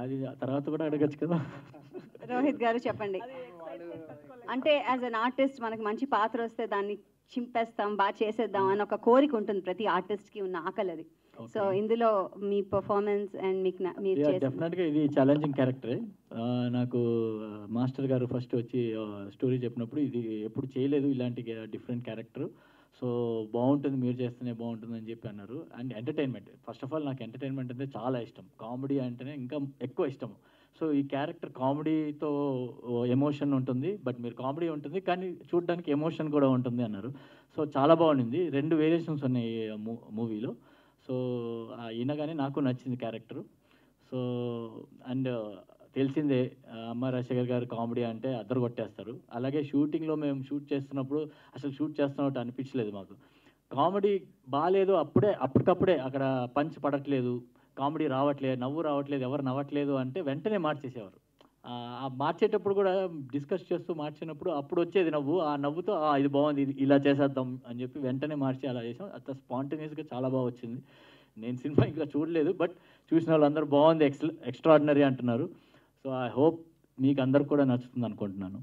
అది తర్వాత కూడా అడగచ్చు కదా. రోహిత్ గారు చెప్పండి. అంటే యాజ్ అన్ ఆర్టిస్ట్ మనకు మంచి పాత్ర వస్తే దాన్ని చింపేస్తాం, బాగా చేసేద్దాం అని ఒక కోరిక ఉంటుంది ప్రతి ఆర్టిస్ట్కి ఉన్న ఆకలి అది. సో ఇందులో మీ పర్ఫార్మెన్స్ అండ్ మీకు మీరు చేసిన డెఫినెట్గా ఇది ఛాలెంజింగ్ క్యారెక్టరే. నాకు మాస్టర్ గారు ఫస్ట్ వచ్చి స్టోరీ చెప్పినప్పుడు ఇది ఎప్పుడు చేయలేదు ఇలాంటి డిఫరెంట్ క్యారెక్టర్, సో బాగుంటుంది మీరు చేస్తేనే బాగుంటుంది అని చెప్పి అన్నారు. And entertainment, first of all నాకు ఎంటర్టైన్మెంట్ అంటే చాలా ఇష్టం, కామెడీ అంటేనే ఇంకా ఎక్కువ ఇష్టం. సో ఈ క్యారెక్టర్ కామెడీతో ఎమోషన్ ఉంటుంది, బట్ మీరు కామెడీ ఉంటుంది కానీ చూడడానికి ఎమోషన్ కూడా ఉంటుంది అన్నారు. సో చాలా బాగుండింది, 2 వేరియేషన్స్ ఉన్నాయి మూవీలో. సో ఈయనగానే నాకు నచ్చింది క్యారెక్టరు. సో అండ్ తెలిసిందే అమ్మ రాజశేఖర్ గారు కామెడీ అంటే అద్దరు కొట్టేస్తారు. అలాగే షూటింగ్లో మేము షూట్ చేస్తున్నప్పుడు అసలు షూట్ చేస్తున్నట్టు అనిపించలేదు మాకు. కామెడీ బాగాలేదు, అప్పటికప్పుడే అక్కడ పంచ్ పడట్లేదు, కామెడీ రావట్లేదు, నవ్వు రావట్లేదు, ఎవరు నవ్వట్లేదు అంటే వెంటనే మార్చేసేవారు. ఆ మార్చేటప్పుడు కూడా డిస్కస్ చేస్తూ మార్చినప్పుడు అప్పుడు వచ్చేది నవ్వు, ఆ నవ్వుతో ఇది బాగుంది, ఇది ఇలా చేసేద్దాం అని చెప్పి వెంటనే మార్చి అలా చేసాం. అంత స్పాంటేనియస్గా చాలా బాగా వచ్చింది. నేను సినిమా ఇంకా చూడలేదు, బట్ చూసిన వాళ్ళందరూ బాగుంది, ఎక్స్ట్రాడినరీ అంటున్నారు. సో ఐ హోప్ మీకు అందరికి కూడా నచ్చుతుంది అనుకుంటున్నాను.